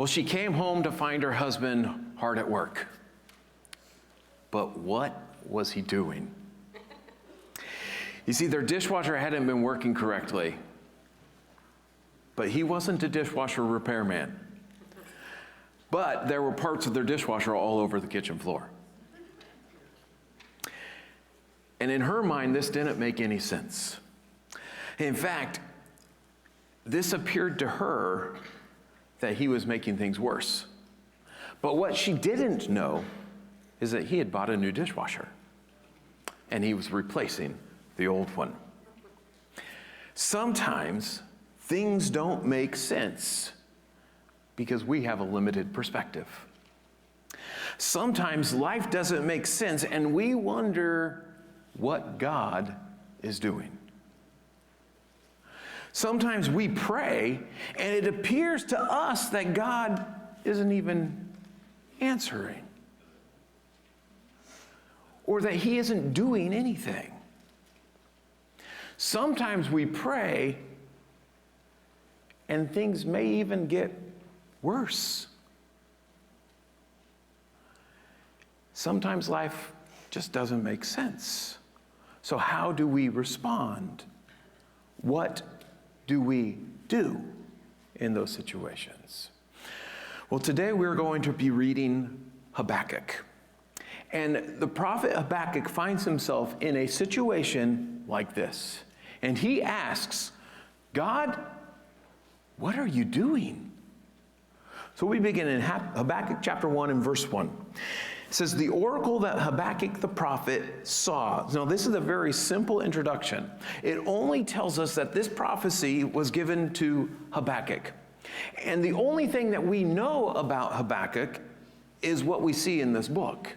Well, she came home to find her husband hard at work. But what was he doing? You see, their dishwasher hadn't been working correctly. But he wasn't a dishwasher repairman. But there were parts of their dishwasher all over the kitchen floor. And in her mind, this didn't make any sense. In fact, this appeared to her that he was making things worse. But what she didn't know is that he had bought a new dishwasher, and he was replacing the old one. Sometimes things don't make sense because we have a limited perspective. Sometimes life doesn't make sense, and we wonder what God is doing. Sometimes we pray, and it appears to us that God isn't even answering, or that he isn't doing anything. Sometimes we pray, and things may even get worse. Sometimes life just doesn't make sense. So how do we respond? What do we do in those situations? Well, today we're going to be reading Habakkuk. And the prophet Habakkuk finds himself in a situation like this. And he asks, God, what are you doing? So we begin in Habakkuk chapter 1 and verse 1. It says, the oracle that Habakkuk the prophet saw. Now, this is a very simple introduction. It only tells us that this prophecy was given to Habakkuk. And the only thing that we know about Habakkuk is what we see in this book.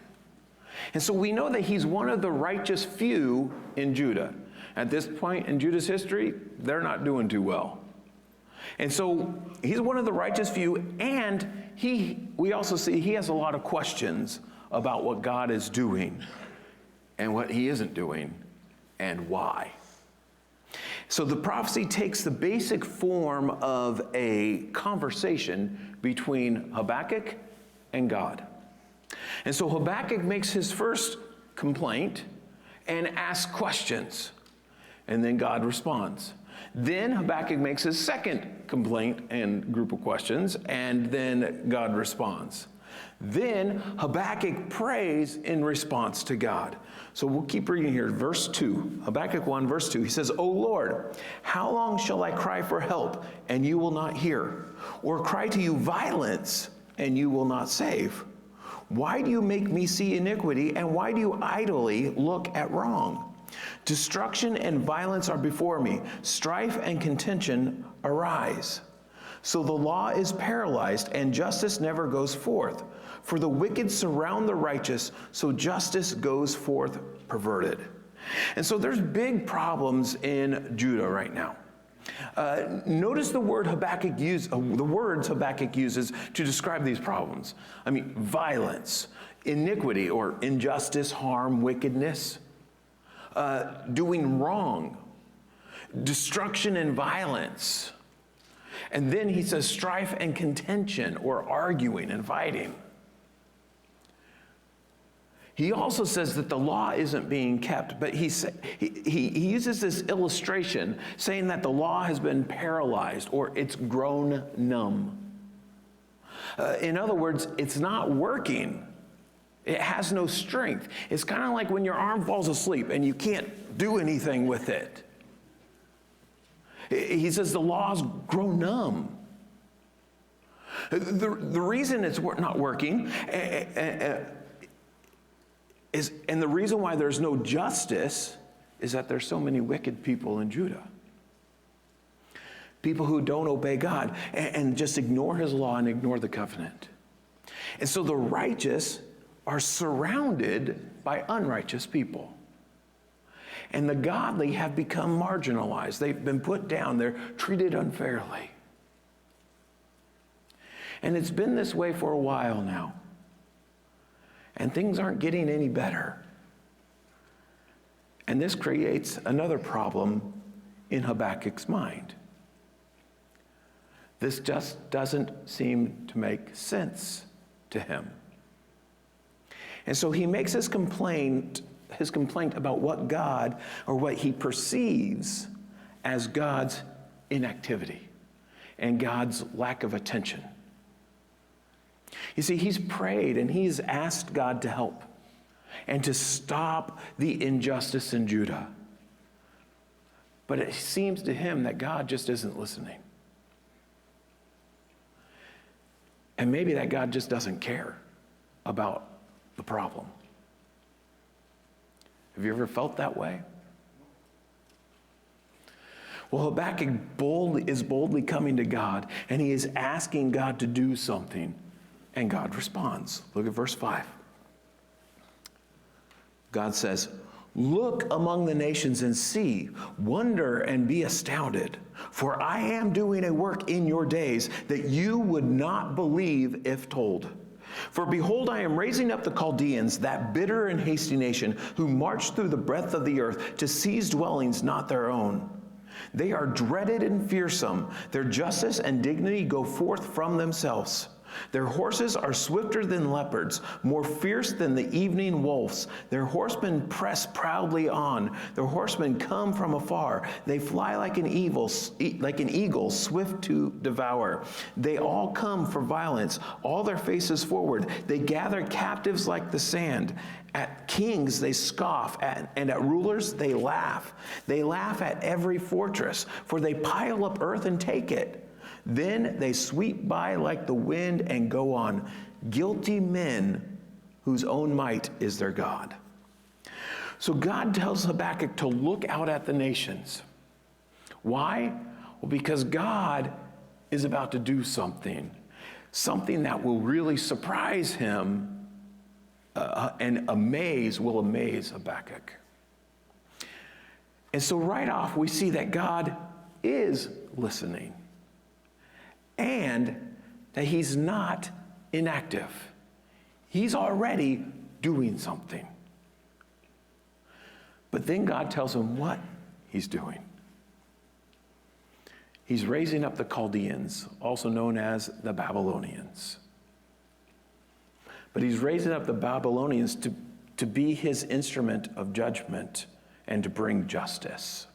And so we know that he's one of the righteous few in Judah. At this point in Judah's history, they're not doing too well. And so he's one of the righteous few, and we also see he has a lot of questions about what God is doing and what he isn't doing and why. So the prophecy takes the basic form of a conversation between Habakkuk and God. And so Habakkuk makes his first complaint and asks questions, and then God responds. Then Habakkuk makes his second complaint and group of questions, and then God responds. Then Habakkuk prays in response to God. So we'll keep reading here. Verse 2, Habakkuk 1, verse 2. He says, O Lord, how long shall I cry for help, and you will not hear? Or cry to you violence, and you will not save? Why do you make me see iniquity, and why do you idly look at wrong? Destruction and violence are before me. Strife and contention arise. So the law is paralyzed, and justice never goes forth. For the wicked surround the righteous, so justice goes forth perverted. And so there's big problems in Judah right now. Notice the words Habakkuk uses to describe these problems. I mean, violence, iniquity or injustice, harm, wickedness, doing wrong, destruction and violence. And then he says strife and contention, or arguing and fighting. He also says that the law isn't being kept, but he uses this illustration saying that the law has been paralyzed, or it's grown numb. In other words, it's not working. It has no strength. It's kind of like when your arm falls asleep and you can't do anything with it. He says the law's grown numb. The reason it's not working and the reason why there's no justice is that there's so many wicked people in Judah. People who don't obey God and just ignore his law and ignore the covenant. And so the righteous are surrounded by unrighteous people. And the godly have become marginalized. They've been put down. They're treated unfairly. And it's been this way for a while now. And things aren't getting any better. And this creates another problem in Habakkuk's mind. This just doesn't seem to make sense to him. And so he makes his complaint about what God, or what he perceives as God's inactivity and God's lack of attention. You see, he's prayed and he's asked God to help and to stop the injustice in Judah. But it seems to him that God just isn't listening. And maybe that God just doesn't care about the problem. Have you ever felt that way? Well, Habakkuk is boldly coming to God, and he is asking God to do something, and God responds. Look at verse 5. God says, "Look among the nations and see, wonder and be astounded, for I am doing a work in your days that you would not believe if told. For behold, I am raising up the Chaldeans, that bitter and hasty nation, who march through the breadth of the earth to seize dwellings not their own. They are dreaded and fearsome. Their justice and dignity go forth from themselves. Their horses are swifter than leopards, more fierce than the evening wolves. Their horsemen press proudly on. Their horsemen come from afar. They fly like an eagle, swift to devour. They all come for violence, all their faces forward. They gather captives like the sand. At kings they scoff, and at rulers they laugh. They laugh at every fortress, for they pile up earth and take it. Then they sweep by like the wind and go on, guilty men whose own might is their God." So God tells Habakkuk to look out at the nations. Why? Well, because God is about to do something that will really surprise him and will amaze Habakkuk. And so right off, we see that God is listening, and that he's not inactive. He's already doing something. But then God tells him what he's doing. He's raising up the Chaldeans, also known as the Babylonians. But he's raising up the Babylonians to be his instrument of judgment and to bring justice.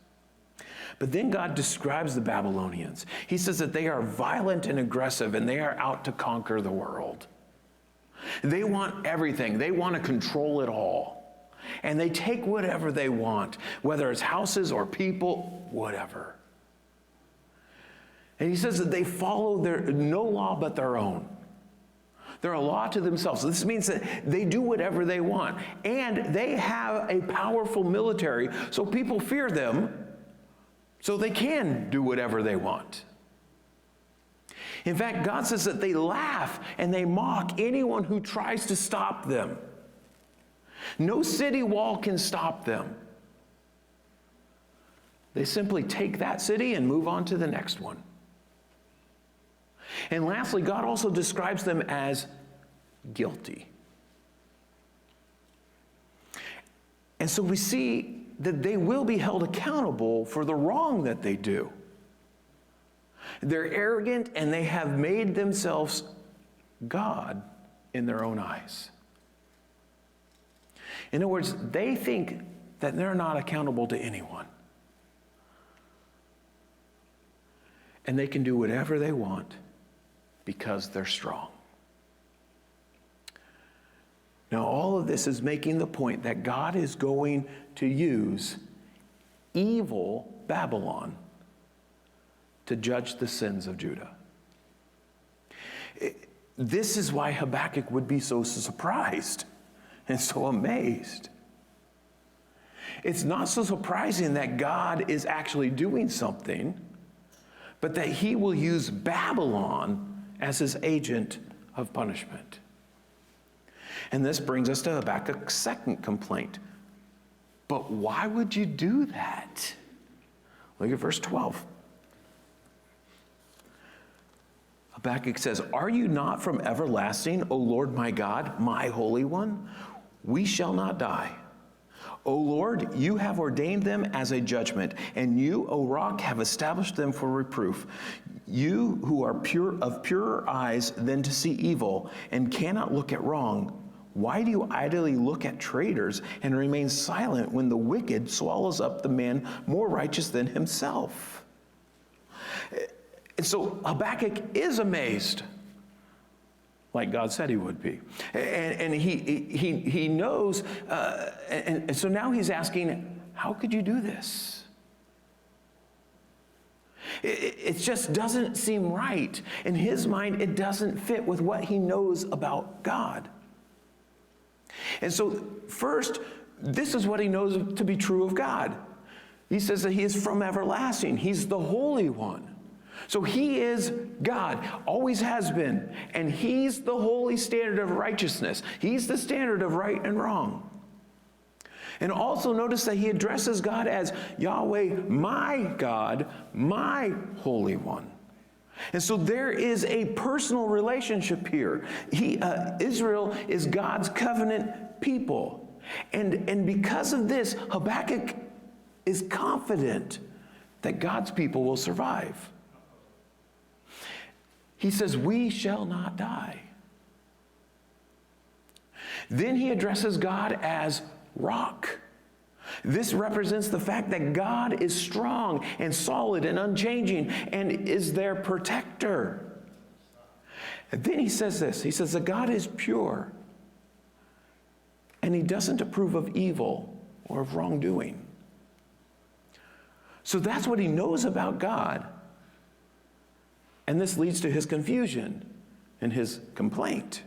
But then God describes the Babylonians. He says that they are violent and aggressive, and they are out to conquer the world. They want everything. They want to control it all. And they take whatever they want, whether it's houses or people, whatever. And he says that they follow no law but their own. They're a law to themselves. So this means that they do whatever they want. And they have a powerful military, so people fear them, so they can do whatever they want. In fact, God says that they laugh and they mock anyone who tries to stop them. No city wall can stop them. They simply take that city and move on to the next one. And lastly, God also describes them as guilty. And so we see that they will be held accountable for the wrong that they do. They're arrogant and they have made themselves God in their own eyes. In other words, they think that they're not accountable to anyone. And they can do whatever they want because they're strong. Now, all of this is making the point that God is going to use evil Babylon to judge the sins of Judah. This is why Habakkuk would be so surprised and so amazed. It's not so surprising that God is actually doing something, but that he will use Babylon as his agent of punishment. And this brings us to Habakkuk's second complaint. But why would you do that? Look at verse 12. Habakkuk says, "Are you not from everlasting, O Lord my God, my Holy One? We shall not die. O Lord, you have ordained them as a judgment, and you, O Rock, have established them for reproof. You who are of purer eyes than to see evil and cannot look at wrong, why do you idly look at traitors and remain silent when the wicked swallows up the man more righteous than himself? And so Habakkuk is amazed, like God said he would be. And he knows, and so now he's asking, how could you do this? It just doesn't seem right. In his mind, it doesn't fit with what he knows about God. And so first, this is what he knows to be true of God. He says that he is from everlasting. He's the Holy One. So he is God, always has been. And he's the holy standard of righteousness. He's the standard of right and wrong. And also notice that he addresses God as Yahweh, my God, my Holy One. And so there is a personal relationship here. Israel is God's covenant people. And because of this, Habakkuk is confident that God's people will survive. He says, we shall not die. Then he addresses God as rock. This represents the fact that God is strong and solid and unchanging and is their protector. And then he says this. He says that God is pure and he doesn't approve of evil or of wrongdoing. So that's what he knows about God. And this leads to his confusion and his complaint.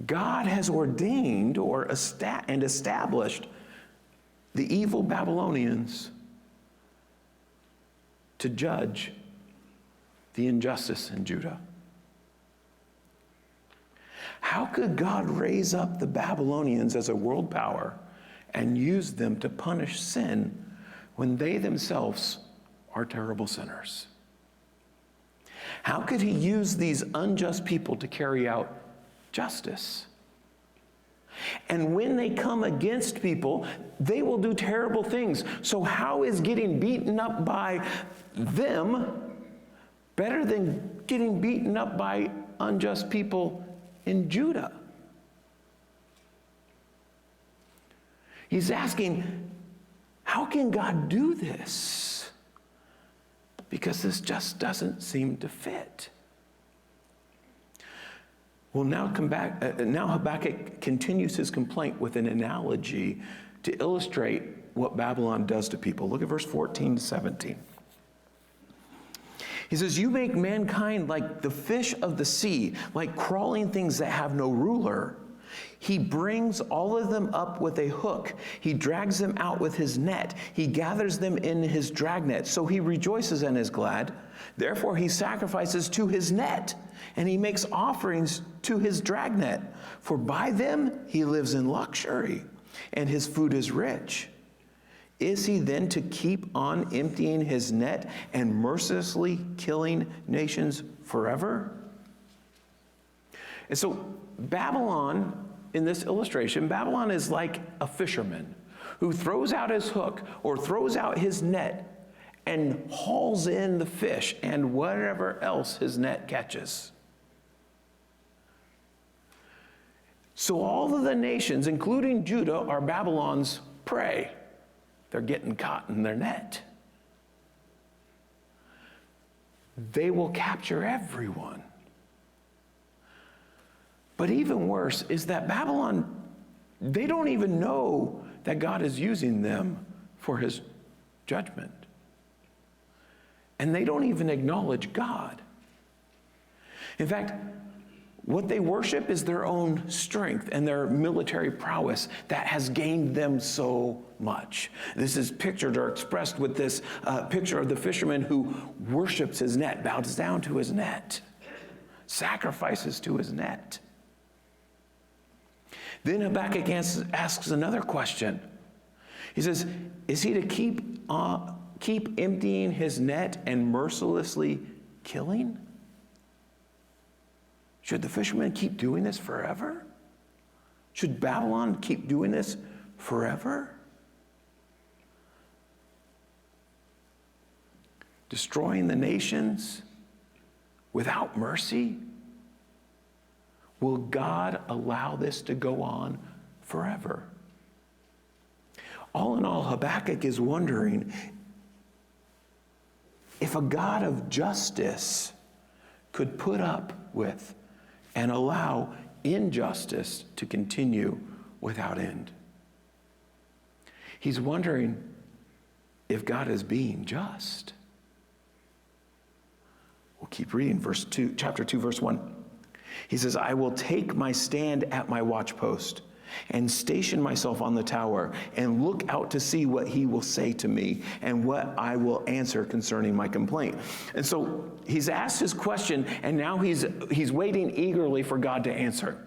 God has ordained and established the evil Babylonians to judge the injustice in Judah. How could God raise up the Babylonians as a world power and use them to punish sin when they themselves are terrible sinners? How could he use these unjust people to carry out justice? And when they come against people, they will do terrible things. So how is getting beaten up by them better than getting beaten up by unjust people in Judah? He's asking, how can God do this? Because this just doesn't seem to fit. Well, now Habakkuk continues his complaint with an analogy to illustrate what Babylon does to people. Look at verse 14 to 17. He says, you make mankind like the fish of the sea, like crawling things that have no ruler. He brings all of them up with a hook. He drags them out with his net. He gathers them in his dragnet. So he rejoices and is glad. Therefore he sacrifices to his net, and he makes offerings to his dragnet. For by them he lives in luxury, and his food is rich. Is he then to keep on emptying his net and mercilessly killing nations forever? And so Babylon, in this illustration, Babylon is like a fisherman who throws out his hook or throws out his net and hauls in the fish and whatever else his net catches. So all of the nations, including Judah, are Babylon's prey. They're getting caught in their net. They will capture everyone. But even worse is that Babylon, they don't even know that God is using them for his judgment. And they don't even acknowledge God. In fact, what they worship is their own strength and their military prowess that has gained them so much. This is pictured or expressed with this picture of the fisherman who worships his net, bows down to his net, sacrifices to his net. Then Habakkuk asks another question. He says, is he to keep emptying his net and mercilessly killing? Should the fishermen keep doing this forever? Should Babylon keep doing this forever? destroying the nations without mercy? Will God allow this to go on forever? All in all, Habakkuk is wondering if a God of justice could put up with and allow injustice to continue without end. He's wondering if God is being just. We'll keep reading chapter 2, verse 1. He says, I will take my stand at my watchpost and station myself on the tower and look out to see what he will say to me and what I will answer concerning my complaint. And so he's asked his question, and now he's waiting eagerly for God to answer.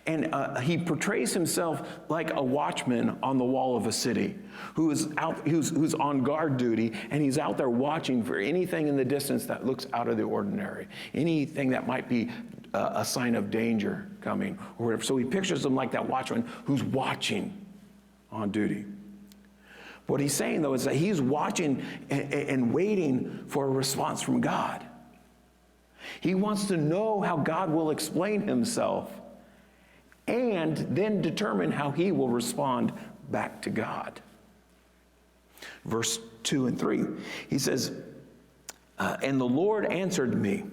And he portrays himself like a watchman on the wall of a city who's on guard duty, and he's out there watching for anything in the distance that looks out of the ordinary, anything that might be a sign of danger coming or whatever. So he pictures him like that watchman who's watching on duty. What he's saying, though, is that he's watching and waiting for a response from God. He wants to know how God will explain himself and then determine how he will respond back to God. Verse 2 and 3, he says, and the Lord answered me,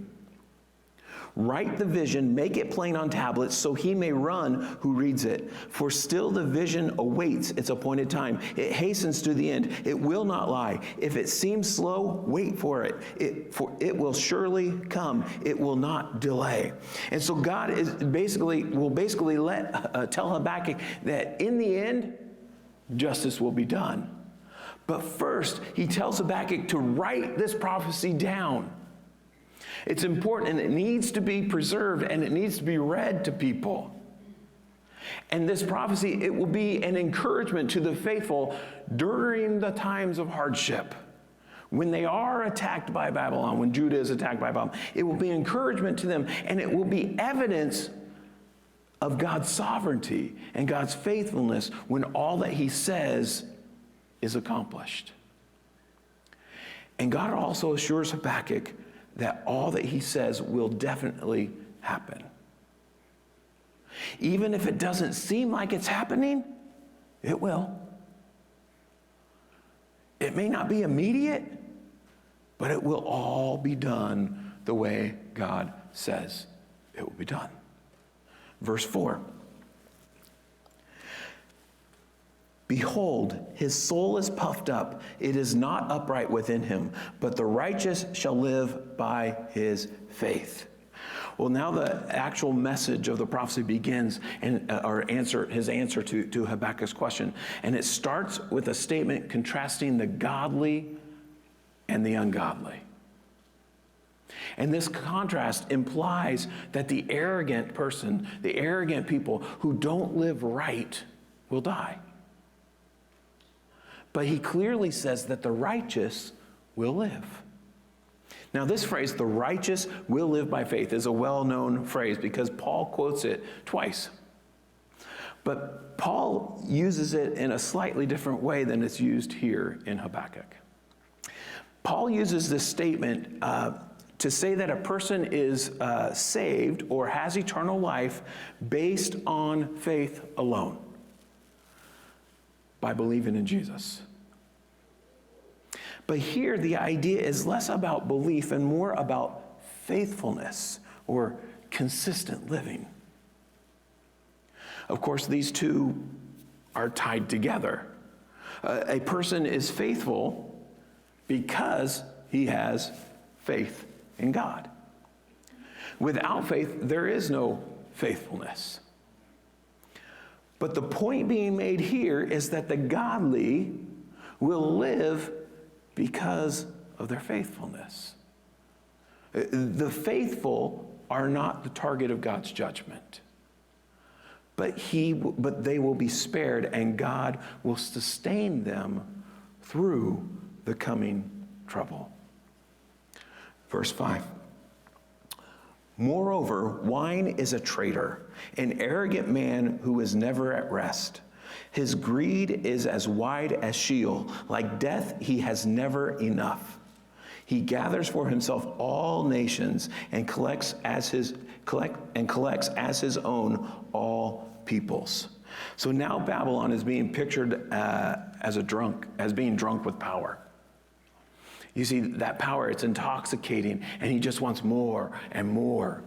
write the vision, make it plain on tablets, so he may run who reads it. For still the vision awaits its appointed time. It hastens to the end. It will not lie. If it seems slow, wait for it. For it will surely come. It will not delay. And so God will basically tell Habakkuk that in the end, justice will be done. But first, he tells Habakkuk to write this prophecy down. It's important, and it needs to be preserved, and it needs to be read to people. And this prophecy, it will be an encouragement to the faithful during the times of hardship. When they are attacked by Babylon, when Judah is attacked by Babylon, it will be encouragement to them, and it will be evidence of God's sovereignty and God's faithfulness when all that he says is accomplished. And God also assures Habakkuk that all that he says will definitely happen. Even if it doesn't seem like it's happening, it will. It may not be immediate, but it will all be done the way God says it will be done. Verse 4. Behold, his soul is puffed up. It is not upright within him, but the righteous shall live by his faith. Well, now the actual message of the prophecy begins, and his answer to Habakkuk's question. And it starts with a statement contrasting the godly and the ungodly. And this contrast implies that the arrogant person, the arrogant people who don't live right will die. But he clearly says that the righteous will live. Now, this phrase, the righteous will live by faith, is a well-known phrase because Paul quotes it twice. But Paul uses it in a slightly different way than it's used here in Habakkuk. Paul uses this statement to say that a person is saved or has eternal life based on faith alone, by believing in Jesus. But here the idea is less about belief and more about faithfulness or consistent living. Of course, these two are tied together. A person is faithful because he has faith in God. Without faith, there is no faithfulness. But the point being made here is that the godly will live because of their faithfulness. The faithful are not the target of God's judgment. But they will be spared, and God will sustain them through the coming trouble. Verse 5. Moreover, wine is a traitor, an arrogant man who is never at rest. His greed is as wide as Sheol. Like death, he has never enough. He gathers for himself all nations and collects as his own all peoples. So now Babylon is being pictured as being drunk with power. You see, that power, it's intoxicating, and he just wants more and more.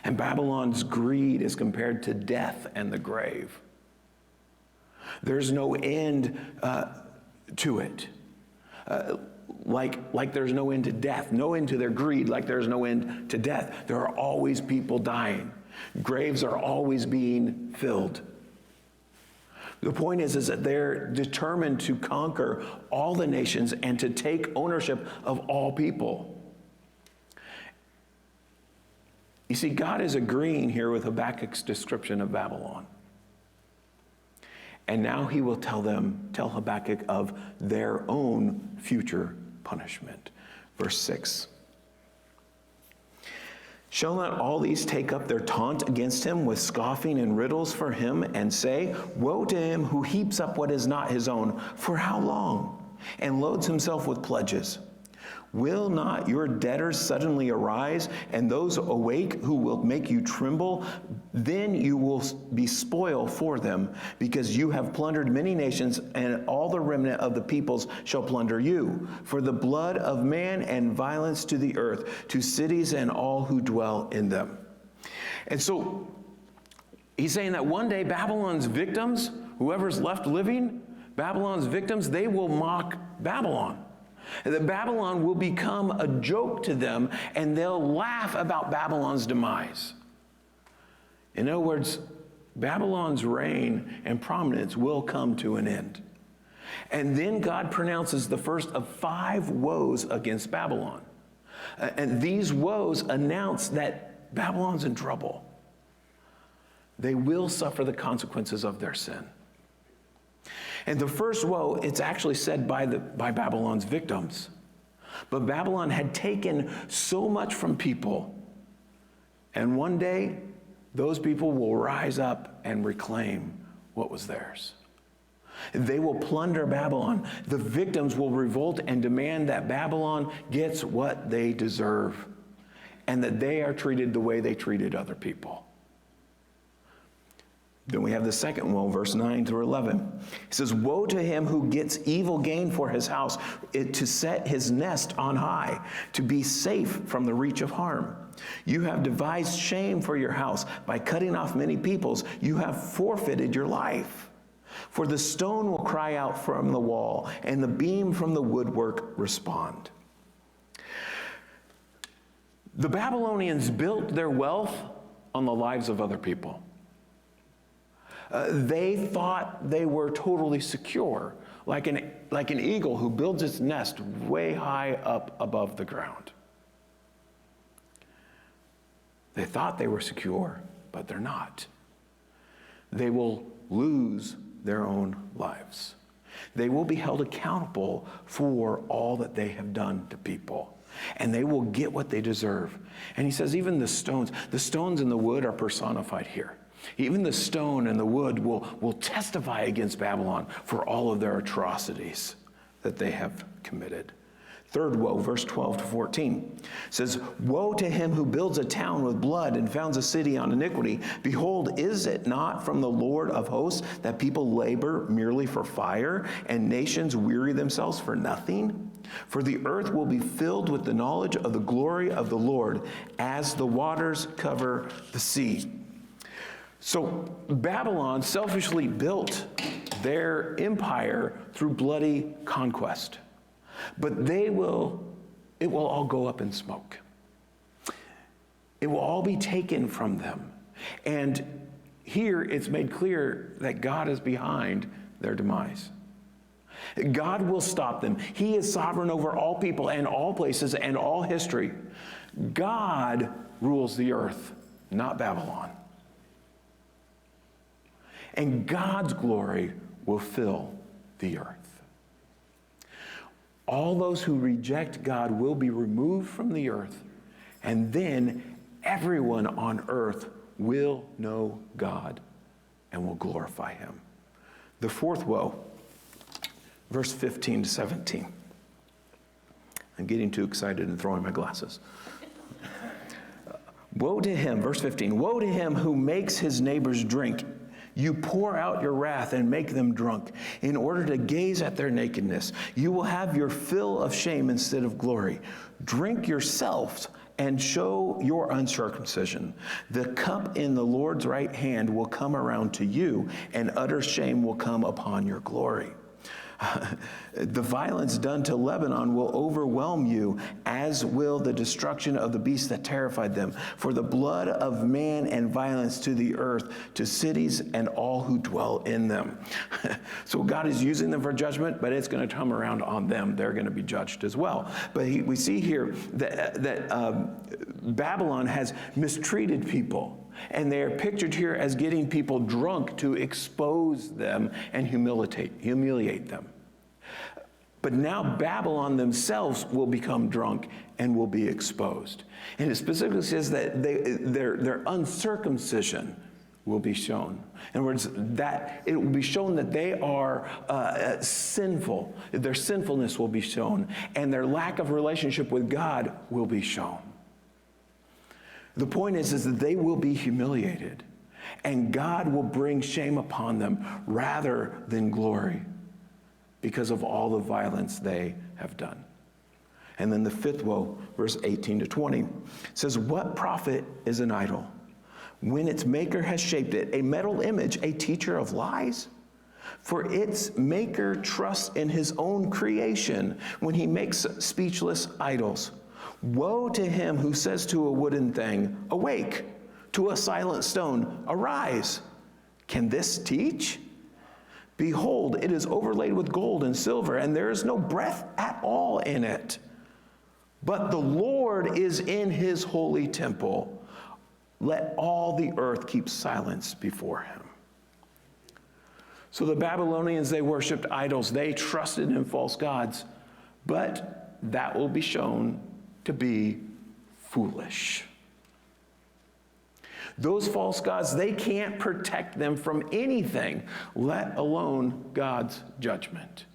And Babylon's greed is compared to death and the grave. There's no end to it. Like there's no end to death, no end to their greed, like there's no end to death. There are always people dying. Graves are always being filled. The point is that they're determined to conquer all the nations and to take ownership of all people. You see, God is agreeing here with Habakkuk's description of Babylon. And now he will tell Habakkuk of their own future punishment. Verse 6. Shall not all these take up their taunt against him with scoffing and riddles for him and say, woe to him who heaps up what is not his own, for how long? And loads himself with pledges. Will not your debtors suddenly arise, and those awake who will make you tremble? Then you will be spoil for them, because you have plundered many nations, and all the remnant of the peoples shall plunder you. For the blood of man and violence to the earth, to cities and all who dwell in them. And so he's saying that one day Babylon's victims, whoever's left living, Babylon's victims, they will mock Babylon. That Babylon will become a joke to them, and they'll laugh about Babylon's demise. In other words, Babylon's reign and prominence will come to an end. And then God pronounces the first of 5 woes against Babylon. And these woes announce that Babylon's in trouble. They will suffer the consequences of their sin. And the first woe, it's actually said by Babylon's victims. But Babylon had taken so much from people. And one day, those people will rise up and reclaim what was theirs. They will plunder Babylon. The victims will revolt and demand that Babylon gets what they deserve, and that they are treated the way they treated other people. Then we have the second woe, verse 9 through 11. It says, woe to him who gets evil gain for his house, to set his nest on high, to be safe from the reach of harm. You have devised shame for your house. By cutting off many peoples, you have forfeited your life. For the stone will cry out from the wall, and the beam from the woodwork respond. The Babylonians built their wealth on the lives of other people. They thought they were totally secure, like an eagle who builds its nest way high up above the ground. They thought they were secure, but they're not. They will lose their own lives. They will be held accountable for all that they have done to people, and they will get what they deserve. And he says even the stones and the wood are personified here. Even the stone and the wood will testify against Babylon for all of their atrocities that they have committed. Third woe, verse 12 to 14, says, woe to him who builds a town with blood and founds a city on iniquity. Behold, is it not from the Lord of hosts that people labor merely for fire, and nations weary themselves for nothing? For the earth will be filled with the knowledge of the glory of the Lord, as the waters cover the sea. So Babylon selfishly built their empire through bloody conquest. But it will all go up in smoke. It will all be taken from them. And here it's made clear that God is behind their demise. God will stop them. He is sovereign over all people and all places and all history. God rules the earth, not Babylon. And God's glory will fill the earth. All those who reject God will be removed from the earth, and then everyone on earth will know God and will glorify him. The fourth woe, verse 15 to 17. I'm getting too excited and throwing my glasses. Woe to him, verse 15, woe to him who makes his neighbors drink. You pour out your wrath and make them drunk in order to gaze at their nakedness. You will have your fill of shame instead of glory. Drink yourselves and show your uncircumcision. The cup in the Lord's right hand will come around to you, and utter shame will come upon your glory. The violence done to Lebanon will overwhelm you, as will the destruction of the beasts that terrified them. For the blood of man and violence to the earth, to cities and all who dwell in them. So God is using them for judgment, but it's going to come around on them. They're going to be judged as well. But we see here that Babylon has mistreated people. And they are pictured here as getting people drunk to expose them and humiliate them. But now Babylon themselves will become drunk and will be exposed. And it specifically says that their uncircumcision will be shown. In other words, that it will be shown that they are sinful. Their sinfulness will be shown, and their lack of relationship with God will be shown. The point is that they will be humiliated, and God will bring shame upon them rather than glory because of all the violence they have done. And then the fifth woe, verse 18 to 20, says, what profit is an idol when its maker has shaped it, a metal image, a teacher of lies? For its maker trusts in his own creation when he makes speechless idols. Woe to him who says to a wooden thing, awake, to a silent stone, arise. Can this teach? Behold, it is overlaid with gold and silver, and there is no breath at all in it. But the Lord is in his holy temple. Let all the earth keep silence before him. So the Babylonians, they worshipped idols. They trusted in false gods. But that will be shown to be foolish. Those false gods, they can't protect them from anything, let alone God's judgment.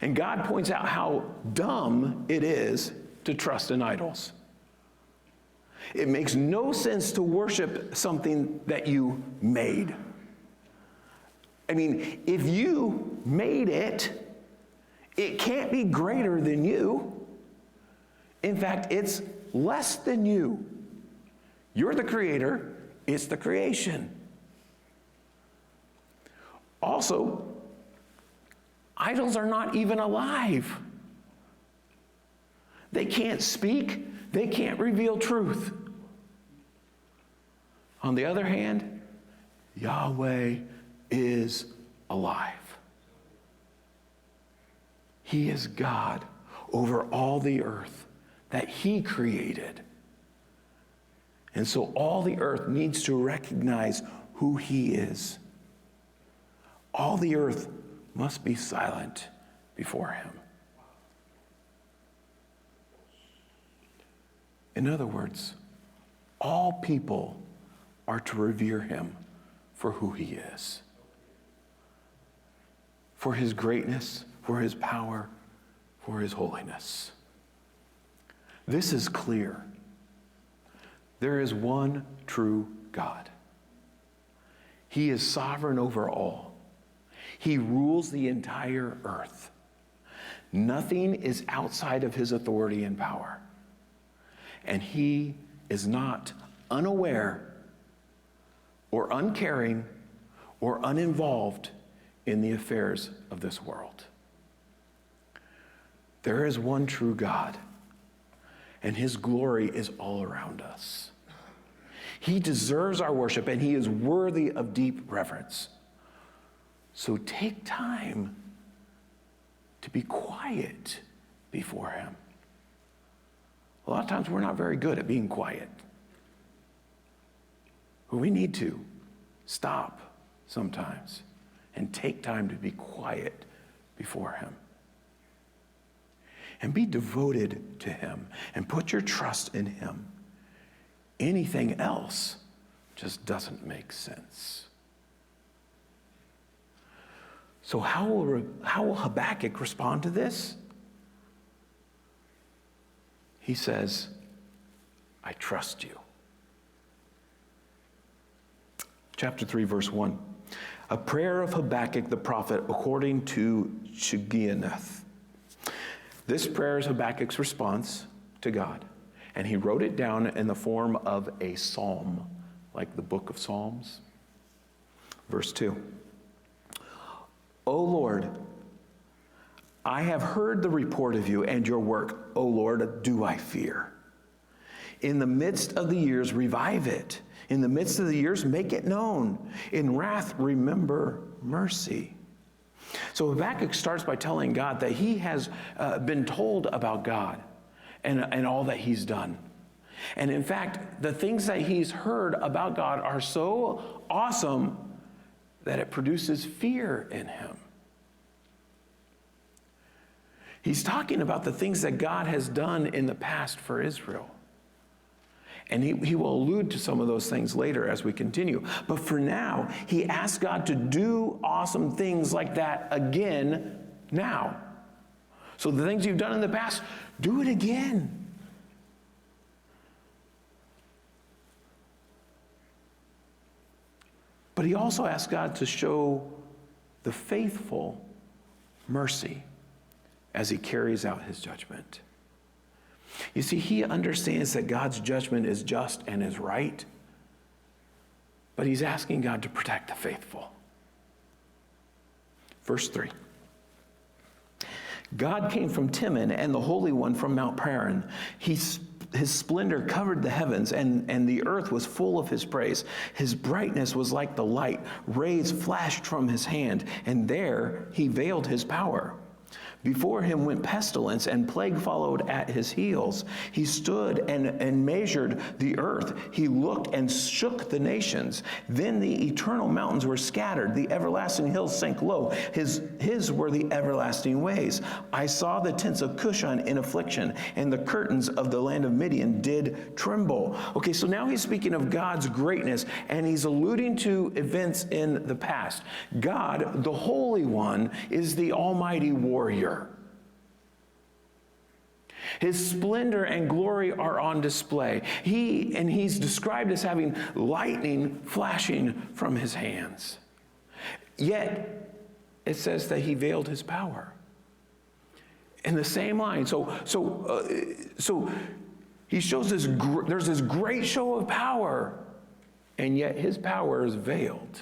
And God points out how dumb it is to trust in idols. It makes no sense to worship something that you made. I mean, if you made it, it can't be greater than you. In fact, it's less than you. You're the creator, it's the creation. Also, idols are not even alive. They can't speak, they can't reveal truth. On the other hand, Yahweh is alive. He is God over all the earth that he created. And so all the earth needs to recognize who he is. All the earth must be silent before him. In other words, all people are to revere him for who he is, for his greatness, for his power, for his holiness. This is clear. There is one true God. He is sovereign over all. He rules the entire earth. Nothing is outside of his authority and power. And he is not unaware or uncaring or uninvolved in the affairs of this world. There is one true God, and his glory is all around us. He deserves our worship, and he is worthy of deep reverence. So take time to be quiet before him. A lot of times we're not very good at being quiet. But we need to stop sometimes and take time to be quiet before him. And be devoted to him and put your trust in him. Anything else just doesn't make sense. So how will Habakkuk respond to this? he says, I trust you. Chapter 3, verse 1. A prayer of Habakkuk the prophet according to Shigionoth. This prayer is Habakkuk's response to God. And he wrote it down in the form of a psalm, like the book of Psalms. Verse 2. O Lord, I have heard the report of you and your work. O Lord, do I fear. In the midst of the years, revive it. In the midst of the years, make it known. In wrath, remember mercy. So Habakkuk starts by telling God that he has been told about God and all that he's done. And in fact, the things that he's heard about God are so awesome that it produces fear in him. He's talking about the things that God has done in the past for Israel. And he will allude to some of those things later as we continue. But for now, he asks God to do awesome things like that again now. So the things you've done in the past, do it again. But he also asks God to show the faithful mercy as he carries out his judgment. You see, he understands that God's judgment is just and is right, but he's asking God to protect the faithful. Verse 3. God came from Timon and the Holy One from Mount Paran. His splendor covered the heavens, and the earth was full of his praise. His brightness was like the light. Rays flashed from his hand, and there he veiled his power. Before him went pestilence, and plague followed at his heels. He stood and measured the earth. He looked and shook the nations. Then the eternal mountains were scattered. The everlasting hills sank low. His were the everlasting ways. I saw the tents of Cushan in affliction, and the curtains of the land of Midian did tremble. Okay, so now he's speaking of God's greatness, and he's alluding to events in the past. God, the Holy One, is the almighty warrior. His splendor and glory are on display. He's described as having lightning flashing from his hands. Yet, it says that he veiled his power. In the same line, so he shows there's this great show of power, and yet his power is veiled.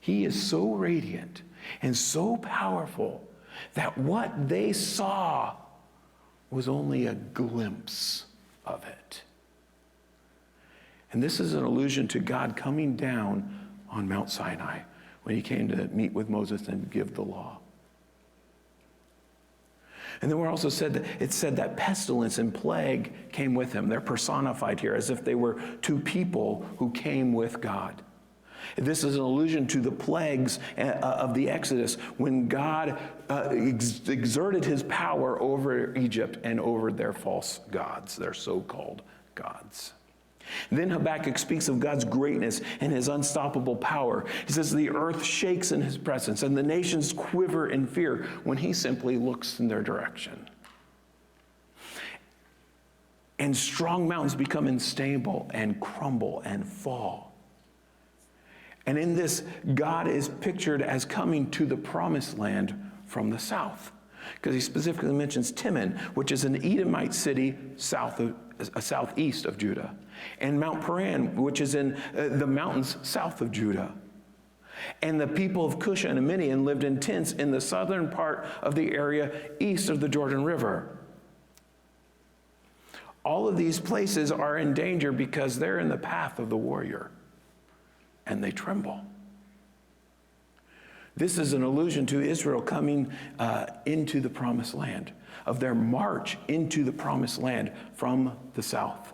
He is so radiant and so powerful that what they saw was only a glimpse of it. And this is an allusion to God coming down on Mount Sinai when he came to meet with Moses and give the law. And then we're also it said that pestilence and plague came with him. They're personified here as if they were two people who came with God. This is an allusion to the plagues of the Exodus when God exerted his power over Egypt and over their false gods, their so-called gods. Then Habakkuk speaks of God's greatness and his unstoppable power. He says the earth shakes in his presence and the nations quiver in fear when he simply looks in their direction. And strong mountains become unstable and crumble and fall. And in this, God is pictured as coming to the promised land from the south. Because he specifically mentions Timon, which is an Edomite city southeast of Judah. And Mount Paran, which is in the mountains south of Judah. And the people of Cushan and Midian lived in tents in the southern part of the area east of the Jordan River. All of these places are in danger because they're in the path of the warrior. And they tremble. This is an allusion to Israel coming into the promised land, of their march into the promised land from the south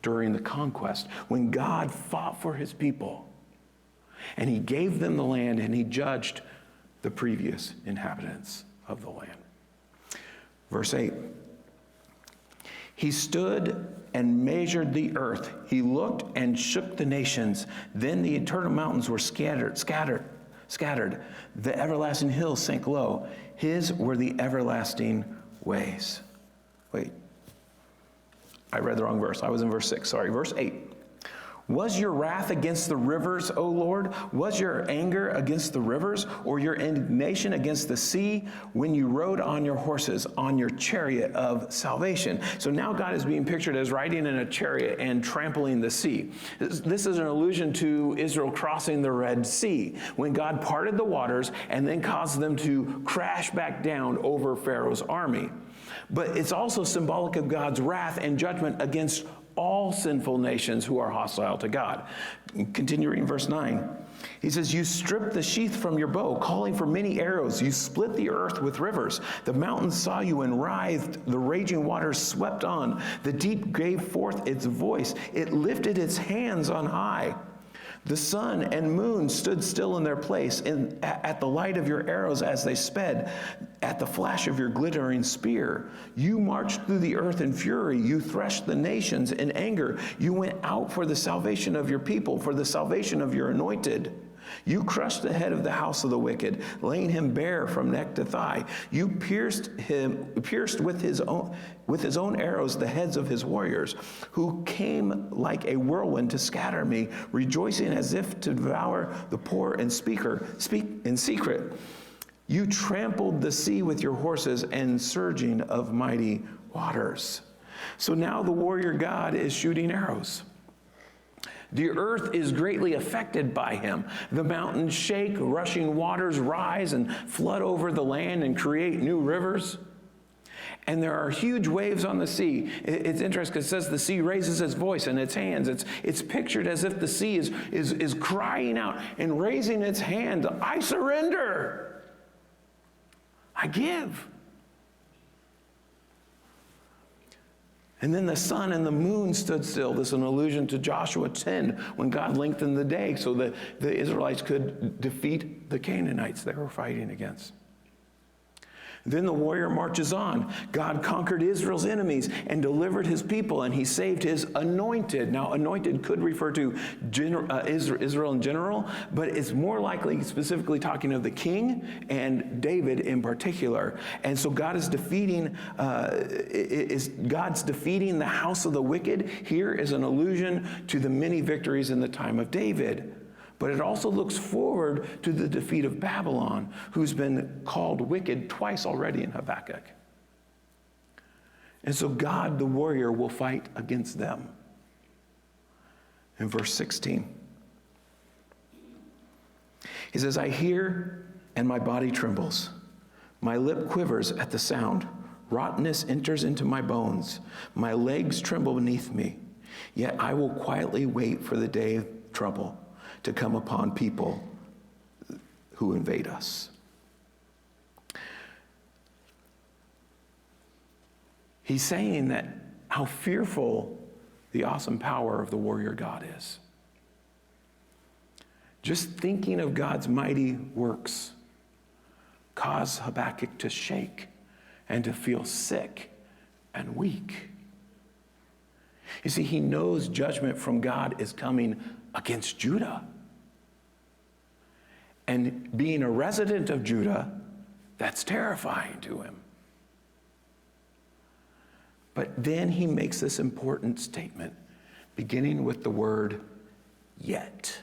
during the conquest, when God fought for his people, and he gave them the land, and he judged the previous inhabitants of the land. Verse 8. He stood and measured the earth. He looked and shook the nations. Then the eternal mountains were scattered. The everlasting hills sank low. His were the everlasting ways. Wait, I read the wrong verse. I was in verse 6, sorry. Verse 8. Was your wrath against the rivers, O Lord? Was your anger against the rivers, or your indignation against the sea when you rode on your horses, on your chariot of salvation? So now God is being pictured as riding in a chariot and trampling the sea. This is an allusion to Israel crossing the Red Sea, when God parted the waters and then caused them to crash back down over Pharaoh's army. But it's also symbolic of God's wrath and judgment against all sinful nations who are hostile to God. Continue reading verse 9. He says, you stripped the sheath from your bow, calling for many arrows. You split the earth with rivers. The mountains saw you and writhed. The raging waters swept on. The deep gave forth its voice. It lifted its hands on high. The sun and moon stood still in their place at the light of your arrows as they sped, at the flash of your glittering spear. You marched through the earth in fury. You threshed the nations in anger. You went out for the salvation of your people, for the salvation of your anointed. You crushed the head of the house of the wicked, laying him bare from neck to thigh. You pierced with his own arrows the heads of his warriors, who came like a whirlwind to scatter me, rejoicing as if to devour the poor and speak in secret. You trampled the sea with your horses and surging of mighty waters. So now the warrior God is shooting arrows. The earth is greatly affected by him. The mountains shake, rushing waters rise and flood over the land and create new rivers. And there are huge waves on the sea. It's interesting because it says the sea raises its voice and its hands. It's pictured as if the sea is crying out and raising its hand. I surrender. I give. And then the sun and the moon stood still. This is an allusion to Joshua 10, when God lengthened the day so that the Israelites could defeat the Canaanites they were fighting against. Then the warrior marches on. God conquered Israel's enemies and delivered his people, and he saved his anointed. Now, anointed could refer to Israel in general, but it's more likely specifically talking of the king and David in particular. And so God is defeating, God's defeating the house of the wicked. Here is an allusion to the many victories in the time of David. But it also looks forward to the defeat of Babylon, who's been called wicked twice already in Habakkuk. And so God, the warrior, will fight against them. In verse 16, he says, I hear and my body trembles. My lip quivers at the sound. Rottenness enters into my bones. My legs tremble beneath me. Yet I will quietly wait for the day of trouble to come upon people who invade us. He's saying that how fearful the awesome power of the warrior God is. Just thinking of God's mighty works caused Habakkuk to shake and to feel sick and weak. You see, he knows judgment from God is coming against Judah. And being a resident of Judah, that's terrifying to him. But then he makes this important statement, beginning with the word yet.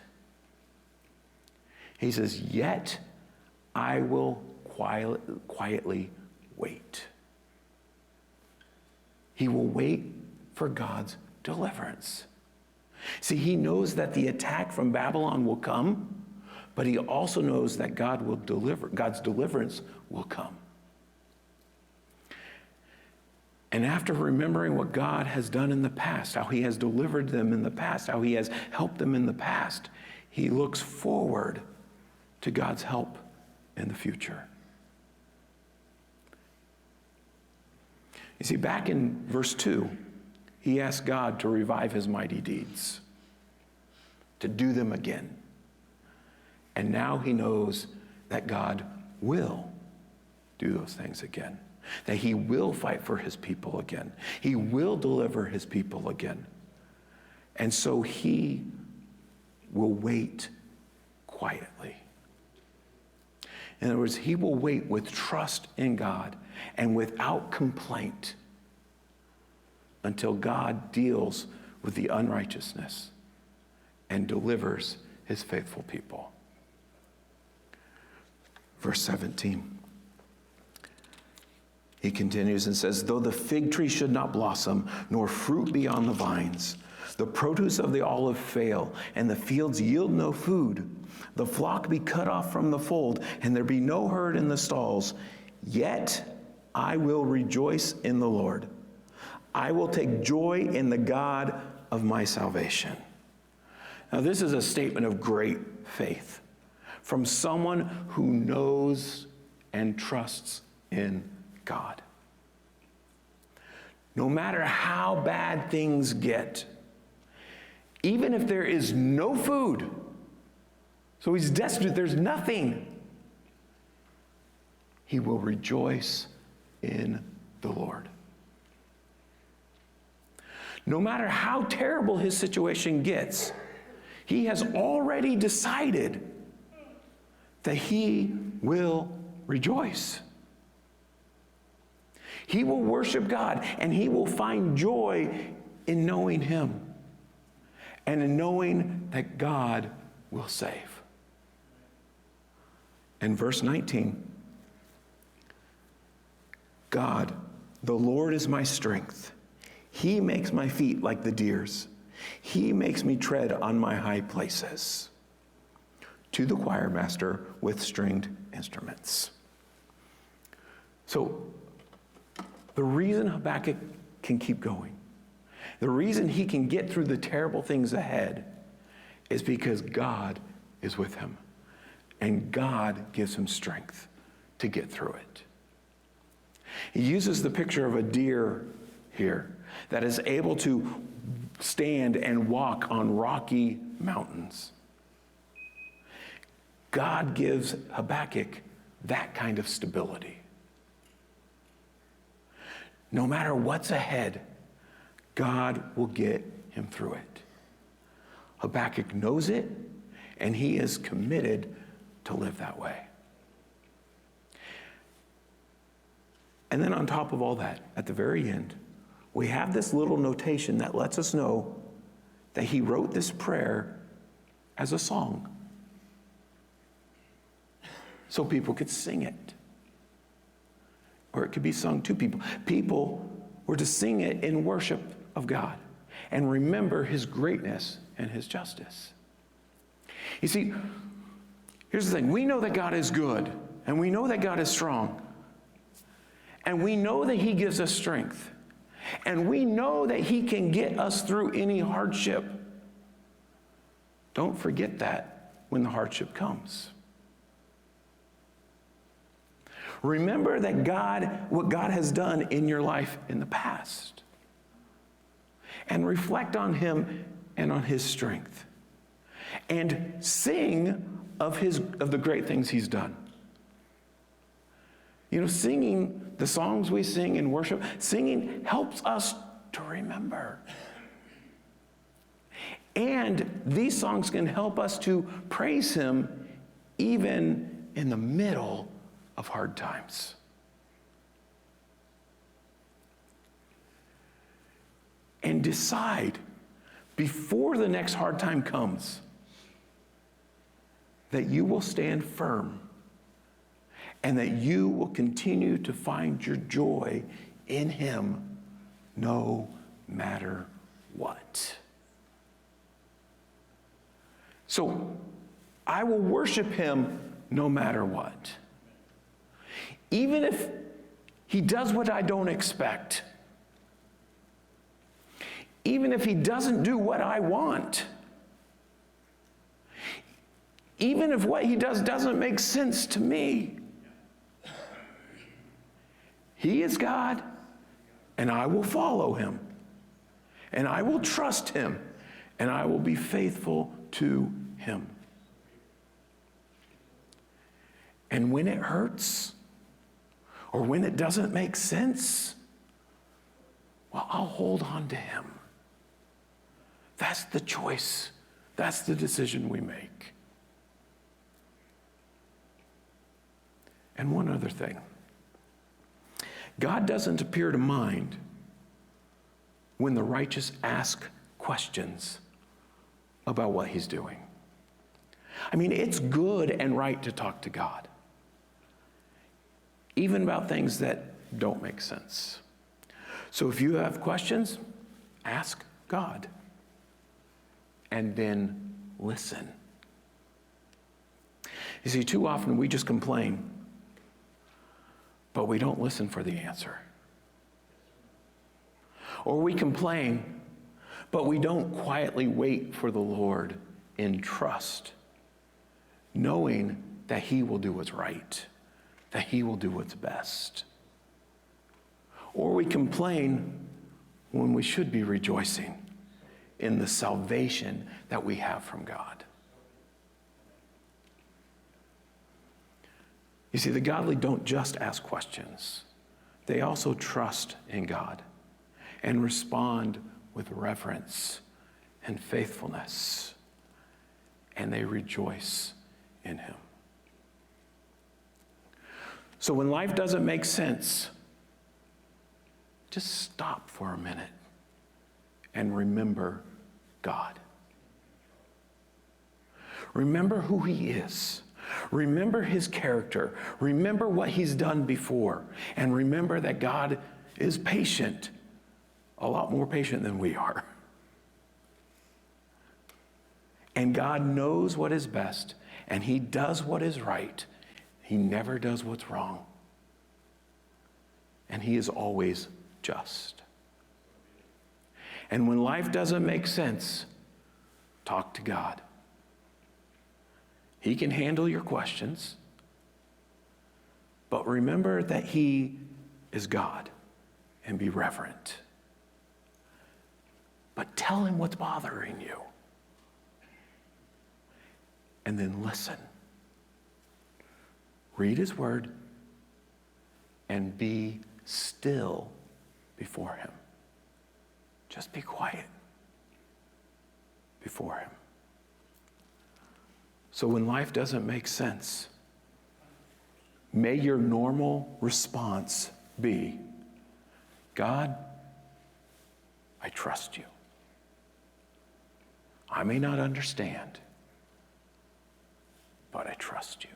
He says, yet I will quietly wait. He will wait for God's deliverance. See, he knows that the attack from Babylon will come, but he also knows that God's deliverance will come. And after remembering what God has done in the past, how he has delivered them in the past, how he has helped them in the past, he looks forward to God's help in the future. You see, back in verse 2, he asked God to revive his mighty deeds, to do them again. And now he knows that God will do those things again, that he will fight for his people again. He will deliver his people again. And so he will wait quietly. In other words, he will wait with trust in God and without complaint until God deals with the unrighteousness and delivers his faithful people. Verse 17. He continues and says, though the fig tree should not blossom, nor fruit be on the vines, the produce of the olive fail, and the fields yield no food, the flock be cut off from the fold, and there be no herd in the stalls, yet I will rejoice in the Lord. I will take joy in the God of my salvation. Now, this is a statement of great faith from someone who knows and trusts in God. No matter how bad things get, even if there is no food, so he's destitute, there's nothing, he will rejoice in the Lord. No matter how terrible his situation gets, he has already decided that he will rejoice. He will worship God, and he will find joy in knowing him and in knowing that God will save. And verse 19, God, the Lord is my strength. He makes my feet like the deer's. He makes me tread on my high places. To the choir master with stringed instruments. So, the reason Habakkuk can keep going, the reason he can get through the terrible things ahead, is because God is with him. And God gives him strength to get through it. He uses the picture of a deer here that is able to stand and walk on rocky mountains. God gives Habakkuk that kind of stability. No matter what's ahead, God will get him through it. Habakkuk knows it, and he is committed to live that way. And then on top of all that, at the very end, we have this little notation that lets us know that he wrote this prayer as a song, so people could sing it. Or it could be sung to people. People were to sing it in worship of God and remember his greatness and his justice. You see, here's the thing. We know that God is good, and we know that God is strong, and we know that he gives us strength, and we know that he can get us through any hardship. Don't forget that when the hardship comes. Remember that what God has done in your life in the past. And reflect on him and on his strength. And sing of the great things he's done. You know, singing the songs we sing in worship, singing helps us to remember. And these songs can help us to praise him even in the middle of hard times. And decide before the next hard time comes that you will stand firm and that you will continue to find your joy in him no matter what. So, I will worship him no matter what. Even if he does what I don't expect. Even if he doesn't do what I want. Even if what he does doesn't make sense to me. He is God, and I will follow him. And I will trust him, and I will be faithful to him. And when it hurts, or when it doesn't make sense, well, I'll hold on to him. That's the choice. That's the decision we make. And one other thing. God doesn't appear to mind when the righteous ask questions about what he's doing. I mean, it's good and right to talk to God, even about things that don't make sense. So if you have questions, ask God, and then listen. You see, too often we just complain, but we don't listen for the answer. Or we complain, but we don't quietly wait for the Lord in trust, knowing that he will do what's right, that he will do what's best. Or we complain when we should be rejoicing in the salvation that we have from God. You see, the godly don't just ask questions. They also trust in God and respond with reverence and faithfulness, and they rejoice in him. So when life doesn't make sense, just stop for a minute and remember God. Remember who he is. Remember his character. Remember what he's done before. And remember that God is patient, a lot more patient than we are. And God knows what is best, and he does what is right. He never does what's wrong. And he is always just. And when life doesn't make sense, talk to God. He can handle your questions, but remember that he is God, and be reverent. But tell him what's bothering you. And then listen. Read his word and be still before him. Just be quiet before him. So when life doesn't make sense, may your normal response be, God, I trust you. I may not understand, but I trust you.